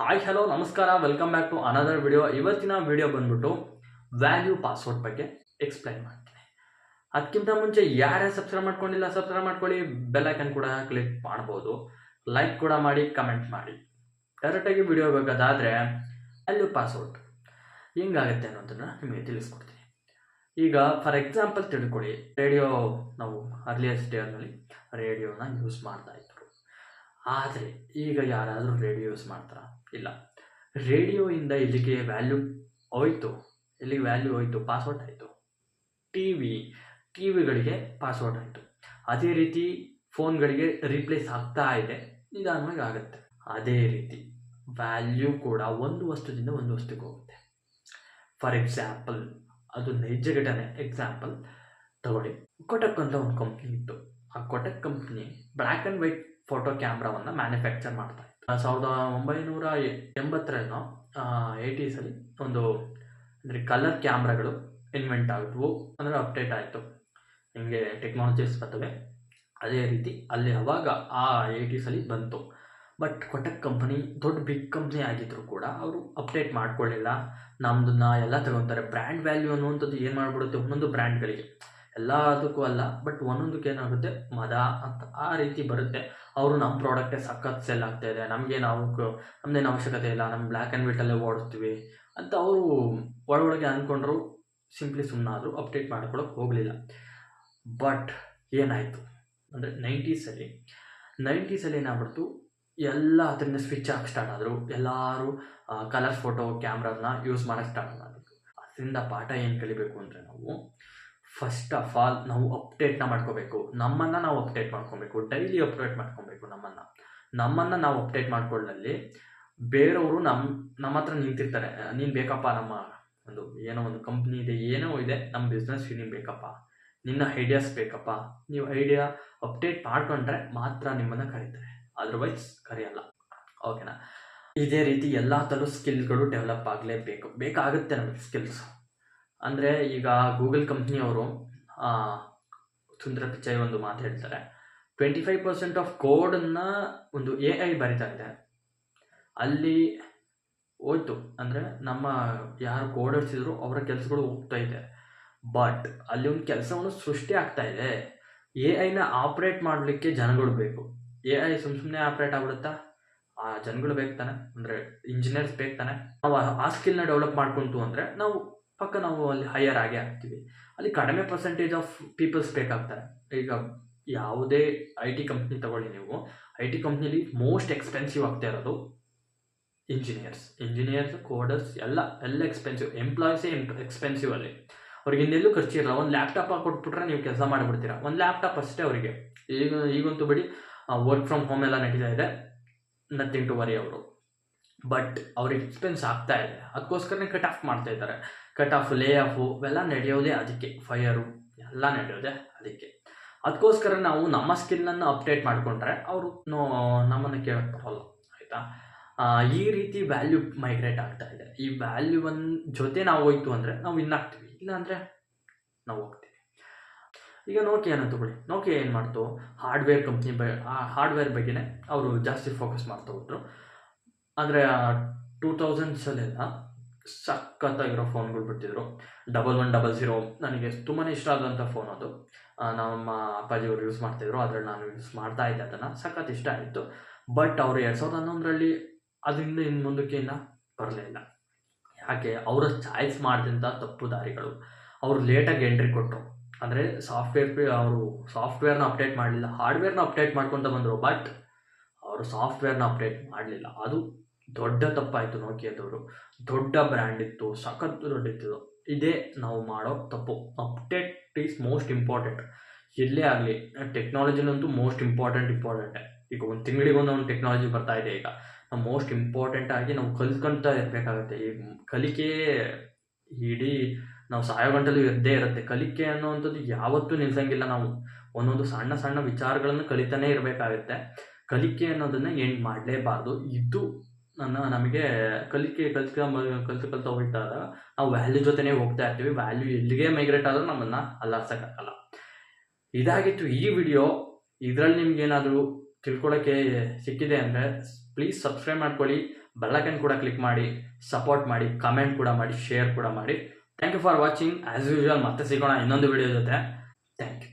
Hi hello ನಮಸ್ಕಾರ, welcome back to another video. ಇವತ್ತಿನ video ಬಂದ್ಬಿಟ್ಟು ವ್ಯಾಲ್ಯೂ ಪಾಸ್ವರ್ಡ್ ಬಗ್ಗೆ ಎಕ್ಸ್ಪ್ಲೈನ್ ಮಾಡ್ತೀನಿ. ಅದಕ್ಕಿಂತ ಮುಂಚೆ ಯಾರೇ ಸಬ್ಸ್ಕ್ರೈಬ್ ಮಾಡ್ಕೊಂಡಿಲ್ಲ ಸಬ್ಸ್ಕ್ರೈಬ್ ಮಾಡ್ಕೊಳ್ಳಿ, ಬೆಲ್ ಐಕನ್ ಕೂಡ ಕ್ಲಿಕ್ ಮಾಡ್ಬೋದು, ಲೈಕ್ ಕೂಡ ಮಾಡಿ, ಕಮೆಂಟ್ ಮಾಡಿ. ಡೈರೆಕ್ಟಾಗಿ ವಿಡಿಯೋ ಬೇಕಾದಾದರೆ ವ್ಯಾಲ್ಯೂ ಪಾಸ್ವರ್ಡ್ ಹೆಂಗಾಗುತ್ತೆ ಅನ್ನೋದನ್ನು ನಿಮಗೆ ತಿಳಿಸ್ಕೊಡ್ತೀನಿ. ಈಗ ಫಾರ್ ಎಕ್ಸಾಂಪಲ್ ತಿಳ್ಕೊಳ್ಳಿ, ರೇಡಿಯೋ ನಾವು ಅರ್ಲಿಯಸ್ಟ್ ಡೇನಲ್ಲಿ ರೇಡಿಯೋನ ಯೂಸ್ ಮಾಡ್ತಾ ಇದ್ರು. ಆದರೆ ಈಗ ಯಾರಾದರೂ ರೇಡಿಯೋ ಯೂಸ್ ಮಾಡ್ತಾರಾ? ಇಲ್ಲ. ರೇಡಿಯೋಯಿಂದ ಇಲ್ಲಿಗೆ ವ್ಯಾಲ್ಯೂ ಹೋಯ್ತು. ಎಲ್ಲಿಗೆ ವ್ಯಾಲ್ಯೂ ಹೋಯ್ತು? ಪಾಸ್ವರ್ಡ್ ಆಯಿತು. ಟಿವಿಗಳಿಗೆ ಪಾಸ್ವರ್ಡ್ ಆಯಿತು. ಅದೇ ರೀತಿ ಫೋನ್ಗಳಿಗೆ ರೀಪ್ಲೇಸ್ ಆಗ್ತಾ ಇದೆ, ನಿಧಾನವಾಗಿ ಆಗುತ್ತೆ. ಅದೇ ರೀತಿ ವ್ಯಾಲ್ಯೂ ಕೂಡ ಒಂದು ವಸ್ತುದಿಂದ ಒಂದು ವಸ್ತುಗೆ ಹೋಗುತ್ತೆ. ಫಾರ್ ಎಕ್ಸಾಂಪಲ್, ಅದು ನೈಜ ಘಟನೆ ಎಕ್ಸಾಂಪಲ್ ತಗೊಳ್ಳಿ. ಕೊಟಕ್ ಅಂತ ಒಂದು ಕಂಪ್ನಿ ಇತ್ತು. ಆ Kodak company black and white photo ಕ್ಯಾಮ್ರಾವನ್ನು ಮ್ಯಾನುಫ್ಯಾಕ್ಚರ್ ಮಾಡ್ತಾ ಇತ್ತು. 1980 80ಸಲ್ಲಿ ಒಂದು ಅಂದರೆ ಕಲರ್ ಕ್ಯಾಮ್ರಾಗಳು ಇನ್ವೆಂಟ್ ಆಗಿದ್ವು, ಅಂದರೆ ಅಪ್ಡೇಟ್ ಆಯಿತು. ಹಿಂಗೆ ಟೆಕ್ನಾಲಜೀಸ್ ಬರ್ತವೆ. ಅದೇ ರೀತಿ ಅಲ್ಲಿ ಅವಾಗ ಆ 80ಸಲ್ಲಿ ಬಂತು. ಬಟ್ ಕೊಟಕ್ ಕಂಪನಿ ದೊಡ್ಡ ಬಿಗ್ ಕಂಪ್ನಿ ಆಗಿದ್ರು ಕೂಡ ಅವರು ಅಪ್ಡೇಟ್ ಮಾಡ್ಕೊಳ್ಳಿಲ್ಲ. ನಮ್ಮದನ್ನ ಎಲ್ಲ ತಗೊತಾರೆ. ಬ್ರ್ಯಾಂಡ್ ವ್ಯಾಲ್ಯೂ ಅನ್ನುವಂಥದ್ದು ಏನು ಮಾಡಿಬಿಡುತ್ತೆ, ಒಂದೊಂದು ಬ್ರ್ಯಾಂಡ್ಗಳಿಗೆ, ಎಲ್ಲದಕ್ಕೂ ಅಲ್ಲ ಬಟ್ ಒಂದೊಂದಕ್ಕೆ ಏನಾಗುತ್ತೆ, ಮದ ಅಂತ ಆ ರೀತಿ ಬರುತ್ತೆ. ಅವರು ನಮ್ಮ ಪ್ರಾಡಕ್ಟೇ ಸಖತ್ ಸೆಲ್ ಆಗ್ತಾ ಇದೆ, ನಮ್ಮದೇನು ಅವಶ್ಯಕತೆ ಇಲ್ಲ, ನಮ್ಮ ಬ್ಲ್ಯಾಕ್ ಆ್ಯಂಡ್ ವೈಟಲ್ಲೇ ಓಡಿಸ್ತೀವಿ ಅಂತ ಅವರು ಒಳಗೆ ಅಂದ್ಕೊಂಡ್ರು. ಸಿಂಪ್ಲಿ ಸುಮ್ಮನಾದರೂ ಅಪ್ಡೇಟ್ ಮಾಡ್ಕೊಳ್ಳೋಕೆ ಹೋಗಲಿಲ್ಲ. ಬಟ್ ಏನಾಯಿತು ಅಂದರೆ 90ಸಲ್ಲಿ ಏನಾಗ್ಬಿಡ್ತು, ಎಲ್ಲ ಅದರಿಂದ ಸ್ವಿಚ್ ಆಗಿ ಸ್ಟಾರ್ಟ್ ಆದರು. ಎಲ್ಲರೂ ಕಲರ್ ಫೋಟೋ ಕ್ಯಾಮ್ರಾನ ಯೂಸ್ ಮಾಡೋಕ್ಕೆ ಸ್ಟಾರ್ಟ್ ಮಾಡಬೇಕು. ಅದರಿಂದ ಪಾಠ ಏನು ಕಲಿಬೇಕು ಅಂದರೆ, ನಾವು ಫಸ್ಟ್ ಆಫ್ ಆಲ್ ನಾವು ಅಪ್ಡೇಟ್ನ ಮಾಡ್ಕೋಬೇಕು. ನಮ್ಮನ್ನು ನಾವು ಅಪ್ಡೇಟ್ ಮಾಡ್ಕೊಬೇಕು, ಡೈಲಿ ಅಪ್ಡೇಟ್ ಮಾಡ್ಕೊಬೇಕು. ನಮ್ಮನ್ನು ನಾವು ಅಪ್ಡೇಟ್ ಮಾಡ್ಕೊಳ್ಳಲ್ಲಿ ಬೇರೆಯವರು ನಮ್ಮ ಹತ್ರ ನಿಂತಿರ್ತಾರೆ. ನೀನು ಬೇಕಪ್ಪ, ನಮ್ಮ ಏನೋ ಒಂದು ಕಂಪ್ನಿ ಇದೆ, ಏನೋ ಇದೆ, ನಮ್ಮ ಬಿಸ್ನೆಸ್ ನೀನು ಬೇಕಪ್ಪ, ನಿನ್ನ ಐಡಿಯಾಸ್ ಬೇಕಪ್ಪ. ನೀವು ಐಡಿಯಾ ಅಪ್ಡೇಟ್ ಮಾಡ್ಕೊಂಡ್ರೆ ಮಾತ್ರ ನಿಮ್ಮನ್ನು ಕರೀತಾರೆ, ಅದರ್ವೈಸ್ ಕರೆಯಲ್ಲ. ಓಕೆನಾ? ಇದೇ ರೀತಿ ಎಲ್ಲ ಥರ ಸ್ಕಿಲ್ಗಳು ಡೆವಲಪ್ ಬೇಕಾಗುತ್ತೆ ನಮಗೆ ಸ್ಕಿಲ್ಸ್. ಅಂದರೆ ಈಗ ಗೂಗಲ್ ಕಂಪ್ನಿಯವರು ಸುಂದರ ಪಿಚೈ ಒಂದು ಮಾತು ಹೇಳ್ತಾರೆ, 25% ಆಫ್ ಕೋಡನ್ನು ಒಂದು AI ಬರಿತಾ ಇದೆ. ಅಲ್ಲಿ ಹೋಯ್ತು ಅಂದರೆ ನಮ್ಮ ಯಾರು ಕೋಡರ್ಸ್ ಇದ್ರು ಅವರ ಕೆಲಸಗಳು ಹೋಗ್ತಾ ಇದೆ. ಬಟ್ ಅಲ್ಲಿ ಒಂದು ಕೆಲಸವನ್ನು ಸೃಷ್ಟಿ ಆಗ್ತಾ ಇದೆ. AI ಆಪ್ರೇಟ್ ಮಾಡಲಿಕ್ಕೆ ಜನಗಳು ಬೇಕು. AI ಸುಮ್ಮನೆ ಆಪ್ರೇಟ್ ಆಗ್ಬಿಡುತ್ತಾ? ಆ ಜನಗಳು ಬೇಕು ತಾನೆ, ಅಂದರೆ ಇಂಜಿನಿಯರ್ಸ್ ಬೇಕು ತಾನೆ. ನಾವು ಆ ಸ್ಕಿಲ್ನ ಡೆವಲಪ್ ಮಾಡ್ಕೊಂತು ಅಂದರೆ ನಾವು ಅಲ್ಲಿ ಹೈಯರ್ ಆಗೇ ಆಗ್ತೀವಿ. ಅಲ್ಲಿ ಕಡಿಮೆ ಪರ್ಸೆಂಟೇಜ್ ಆಫ್ ಪೀಪಲ್ಸ್ ಬೇಕಾಗ್ತಾರೆ. ಈಗ ಯಾವುದೇ IT ಕಂಪ್ನಿ ತಗೊಳ್ಳಿ, ನೀವು IT ಕಂಪ್ನಿಲಿ ಮೋಸ್ಟ್ ಎಕ್ಸ್ಪೆನ್ಸಿವ್ ಆಗ್ತಾ ಇರೋದು ಇಂಜಿನಿಯರ್ಸ್, ಕೋಡರ್ಸ್ ಎಲ್ಲ ಎಕ್ಸ್ಪೆನ್ಸಿವ್. ಎಂಪ್ಲಾಯೀಸೇ ಎಕ್ಸ್ಪೆನ್ಸಿವ್. ಅಲ್ಲಿ ಅವ್ರಿಗೆ ಇನ್ನೆಲ್ಲೂ ಖರ್ಚಿರಲ್ಲ. ಒಂದು ಲ್ಯಾಪ್ಟಾಪ್ ಕೊಟ್ಬಿಟ್ರೆ ನೀವು ಕೆಲಸ ಮಾಡಿಬಿಡ್ತೀರಾ. ಒಂದು ಲ್ಯಾಪ್ಟಾಪ್ ಅಷ್ಟೇ ಅವರಿಗೆ. ಈಗಂತೂ ಬಿಡಿ, ವರ್ಕ್ ಫ್ರಮ್ ಹೋಮ್ ಎಲ್ಲ ನಡೀತಾ ಇದೆ, ನಥಿಂಗ್ ಟು ವರಿ ಅವರು. ಬಟ್ ಅವ್ರಿಗೆ ಎಕ್ಸ್ಪೆನ್ಸ್ ಆಗ್ತಾ ಇದೆ, ಅದಕ್ಕೋಸ್ಕರನೇ ಕಟ್ ಆಫ್ ಮಾಡ್ತಾ ಇದ್ದಾರೆ. ಕಟ್ ಆಫ್, ಲೇ ಆಫು ಇವೆಲ್ಲ ನಡೆಯೋದೇ ಅದಕ್ಕೆ, ಫೈರು ಎಲ್ಲ ನಡೆಯೋದೇ ಅದಕ್ಕೆ. ಅದಕ್ಕೋಸ್ಕರ ನಾವು ನಮ್ಮ ಸ್ಕಿಲ್ನನ್ನು ಅಪ್ಡೇಟ್ ಮಾಡಿಕೊಂಡ್ರೆ ಅವರು ನಮ್ಮನ್ನು ಕೇಳಕ್ಕೆ ಬರೋಲ್ಲ, ಆಯಿತಾ? ಈ ರೀತಿ ವ್ಯಾಲ್ಯೂ ಮೈಗ್ರೇಟ್ ಆಗ್ತಾ ಇದೆ. ಈ ವ್ಯಾಲ್ಯೂವನ್ ಜೊತೆ ನಾವು ಹೋಯ್ತು ಅಂದರೆ ನಾವು ಇನ್ನಾಗ್ತೀವಿ, ಇಲ್ಲಾಂದರೆ ನಾವು ಹೋಗ್ತೀವಿ. ಈಗ ನೋಕಿಯಾ ತಗೊಳ್ಳಿ. ನೋಕಿಯಾ ಏನು ಮಾಡ್ತು, ಹಾರ್ಡ್ವೇರ್ ಕಂಪ್ನಿ ಹಾರ್ಡ್ವೇರ್ ಬಗ್ಗೆನೇ ಅವರು ಜಾಸ್ತಿ ಫೋಕಸ್ ಮಾಡ್ತಾ ಹೋದ್ರು. ಅಂದರೆ 2000ಸಲ್ಲೆಲ್ಲ ಸಖತ್ತಾಗಿರೋ ಫೋನ್ಗಳು ಬಿಡ್ತಿದ್ರು. 1100 ನನಗೆ ತುಂಬಾ ಇಷ್ಟ ಆದಂಥ ಫೋನ್ ಅದು. ನಮ್ಮ ಅಪ್ಪಾಜಿಯವರು ಯೂಸ್ ಮಾಡ್ತಿದ್ರು, ಅದರಲ್ಲಿ ನಾನು ಯೂಸ್ ಮಾಡ್ತಾ ಇದ್ದೆ. ಅದನ್ನು ಸಖತ್ ಇಷ್ಟ ಆಯಿತು. ಬಟ್ ಅವರು 2011ರಲ್ಲಿ ಅದರಿಂದ ಇನ್ನು ಮುಂದಕ್ಕೆ ಇನ್ನು ಬರಲಿಲ್ಲ. ಯಾಕೆ? ಅವರ ಚಾಯ್ಸ್ ಮಾಡಿದಂಥ ತಪ್ಪು ದಾರಿಗಳು. ಅವರು ಲೇಟಾಗಿ ಎಂಟ್ರಿ ಕೊಟ್ಟರು. ಅಂದರೆ ಅವರು ಸಾಫ್ಟ್ವೇರ್ನ ಅಪ್ಡೇಟ್ ಮಾಡಲಿಲ್ಲ, ಹಾರ್ಡ್ವೇರ್ನ ಅಪ್ಡೇಟ್ ಮಾಡ್ಕೊತ ಬಂದರು. ಬಟ್ ಅವರು ಸಾಫ್ಟ್ವೇರ್ನ ಅಪ್ಡೇಟ್ ಮಾಡಲಿಲ್ಲ. ಅದು ದೊಡ್ಡ ತಪ್ಪಾಯಿತು. ನೋಕಿಯಾದವರು ದೊಡ್ಡ ಬ್ರ್ಯಾಂಡ್ ಇತ್ತು, ಸಖತ್ ದೊಡ್ಡಿತ್ತು. ಇದೇ ನಾವು ಮಾಡೋ ತಪ್ಪು. Update is most important. ಎಲ್ಲೇ ಆಗಲಿ, ಟೆಕ್ನಾಲಜಿನಂತೂ ಮೋಸ್ಟ್ ಇಂಪಾರ್ಟೆಂಟೇ. ಈಗ ಒಂದು ತಿಂಗಳಿಗೆ ಒಂದು ಟೆಕ್ನಾಲಜಿ ಬರ್ತಾ ಇದೆ. ಈಗ ನಾವು ಮೋಸ್ಟ್ ಇಂಪಾರ್ಟೆಂಟ್ ಆಗಿ ನಾವು ಕಲ್ತ್ಕೊಳ್ತಾ ಇರಬೇಕಾಗುತ್ತೆ. ಈ ಕಲಿಕೆ ಇಡೀ ನಾವು ಸಾಯೋ ಗಂಟಲು ಇದ್ದೇ ಇರುತ್ತೆ. ಕಲಿಕೆ ಅನ್ನೋವಂಥದ್ದು ಯಾವತ್ತೂ ನಿಲ್ಸಂಗಿಲ್ಲ. ನಾವು ಒಂದೊಂದು ಸಣ್ಣ ಸಣ್ಣ ವಿಚಾರಗಳನ್ನು ಕಲಿತಾನೇ ಇರಬೇಕಾಗುತ್ತೆ. ಕಲಿಕೆ ಅನ್ನೋದನ್ನು ಎಂಡ್ ಮಾಡಲೇಬಾರ್ದು. ಇದು ನಮಗೆ ಕಲಿತಾ ಹೋಗ್ತಾಗ ನಾವು ವ್ಯಾಲ್ಯೂ ಜೊತೆನೇ ಹೋಗ್ತಾ ಇರ್ತೀವಿ. ವ್ಯಾಲ್ಯೂ ಎಲ್ಲಿಗೆ ಮೈಗ್ರೇಟ್ ಆದರೂ ನಮ್ಮನ್ನು ಅಲ್ಲಾಡ್ಸೋಕ್ಕಾಗಲ್ಲ. ಇದಾಗಿತ್ತು ಈ ವಿಡಿಯೋ. ಇದರಲ್ಲಿ ನಿಮ್ಗೆ ಏನಾದರೂ ತಿಳ್ಕೊಳ್ಳೋಕ್ಕೆ ಸಿಕ್ಕಿದೆ ಅಂದರೆ ಪ್ಲೀಸ್ ಸಬ್ಸ್ಕ್ರೈಬ್ ಮಾಡ್ಕೊಳ್ಳಿ. ಬೆಲ್ಲೈಕನ್ ಕೂಡ ಕ್ಲಿಕ್ ಮಾಡಿ, ಸಪೋರ್ಟ್ ಮಾಡಿ, ಕಮೆಂಟ್ ಕೂಡ ಮಾಡಿ, ಶೇರ್ ಕೂಡ ಮಾಡಿ. Thank you for watching. As usual ಮತ್ತೆ ಸಿಗೋಣ ಇನ್ನೊಂದು ವಿಡಿಯೋ ಜೊತೆ. Thank you.